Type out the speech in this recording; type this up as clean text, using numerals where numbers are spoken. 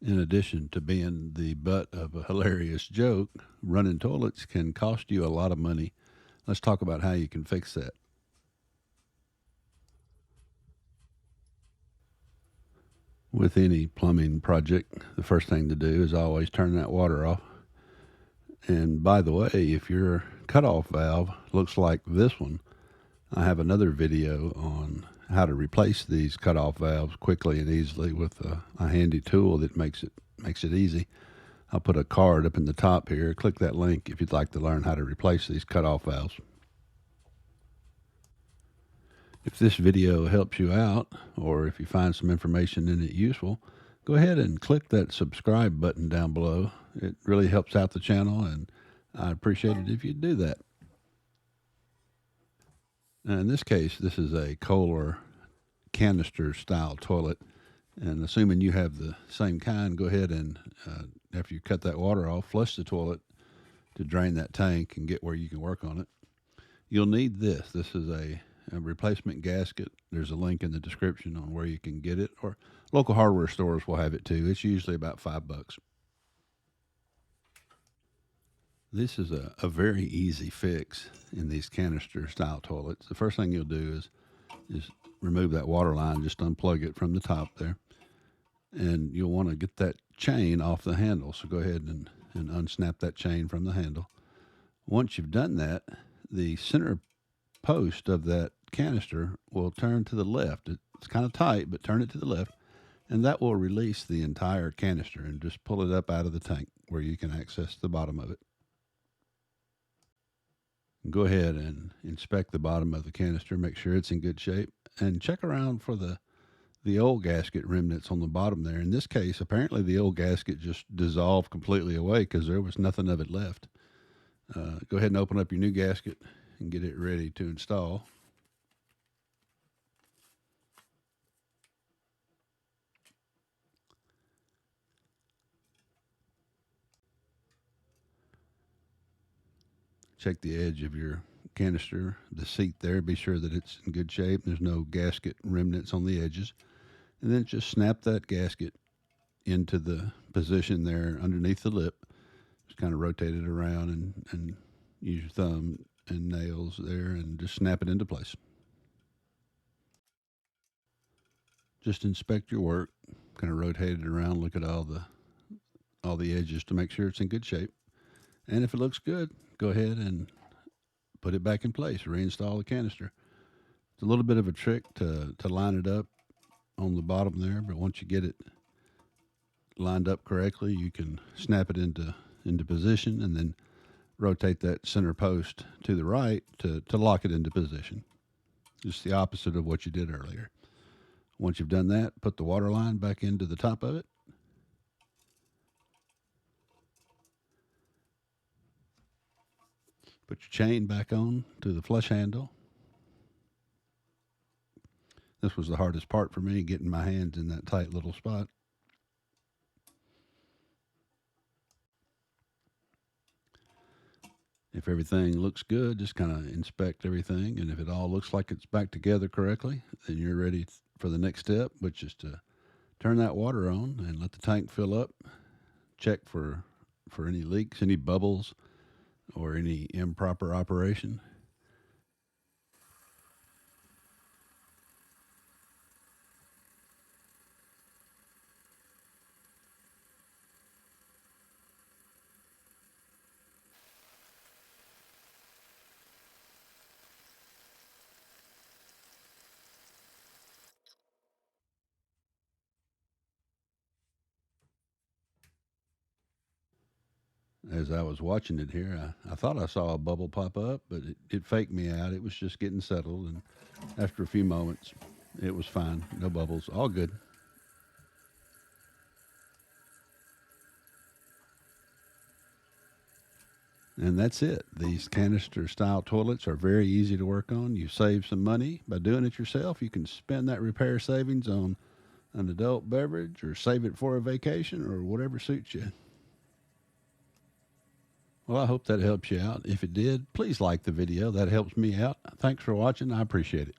In addition to being the butt of a hilarious joke, running toilets can cost you a lot of money. Let's talk about how you can fix that. With any plumbing project, the first thing to do is always turn that water off. And by the way, if your cutoff valve looks like this one, I have another video on how to replace these cutoff valves quickly and easily with a handy tool that makes it easy. I'll put a card up in the top here. Click that link if you'd like to learn how to replace these cutoff valves. If this video helps you out, or if you find some information in it useful, go ahead and click that subscribe button down below. It really helps out the channel, and I appreciate it if you do that. Now, in this case, this is a Kohler Canister style toilet, and assuming you have the same kind, go ahead and after you cut that water off, flush the toilet to drain that tank and get where you can work on it. You'll need this. This is a replacement gasket. There's a link in the description on where you can get it, or local hardware stores will have it too. It's usually about $5. This is a very easy fix in these canister style toilets. The first thing you'll do is remove that water line, just unplug it from the top there. And you'll want to get that chain off the handle. So go ahead and unsnap that chain from the handle. Once you've done that, the center post of that canister will turn to the left. It's kind of tight, but turn it to the left, and that will release the entire canister and just pull it up out of the tank where you can access the bottom of it. Go ahead and inspect the bottom of the canister, make sure it's in good shape, and check around for the old gasket remnants on the bottom there. In this case, apparently the old gasket just dissolved completely away because there was nothing of it left. Go ahead and open up your new gasket and get it ready to install. Check the edge of your canister, the seat there, be sure that it's in good shape. There's no gasket remnants on the edges. And then just snap that gasket into the position there underneath the lip. Just kind of rotate it around and use your thumb and nails there and just snap it into place. Just inspect your work, kind of rotate it around, look at all the edges to make sure it's in good shape. And if it looks good, go ahead and put it back in place, reinstall the canister. It's a little bit of a trick to line it up on the bottom there, but once you get it lined up correctly, you can snap it into position and then rotate that center post to the right to lock it into position. Just the opposite of what you did earlier. Once you've done that, put the water line back into the top of it. Put your chain back on to the flush handle. This was the hardest part for me, getting my hands in that tight little spot. If everything looks good, just kind of inspect everything. And if it all looks like it's back together correctly, then you're ready for the next step, which is to turn that water on and let the tank fill up. Check for any leaks, any bubbles, or any improper operation. As I was watching it here, I thought I saw a bubble pop up, but it faked me out. It was just getting settled, and after a few moments, it was fine. No bubbles, all good. And that's it. These canister style toilets are very easy to work on. You save some money by doing it yourself. You can spend that repair savings on an adult beverage or save it for a vacation or whatever suits you. Well, I hope that helps you out. If it did, please like the video. That helps me out. Thanks for watching. I appreciate it.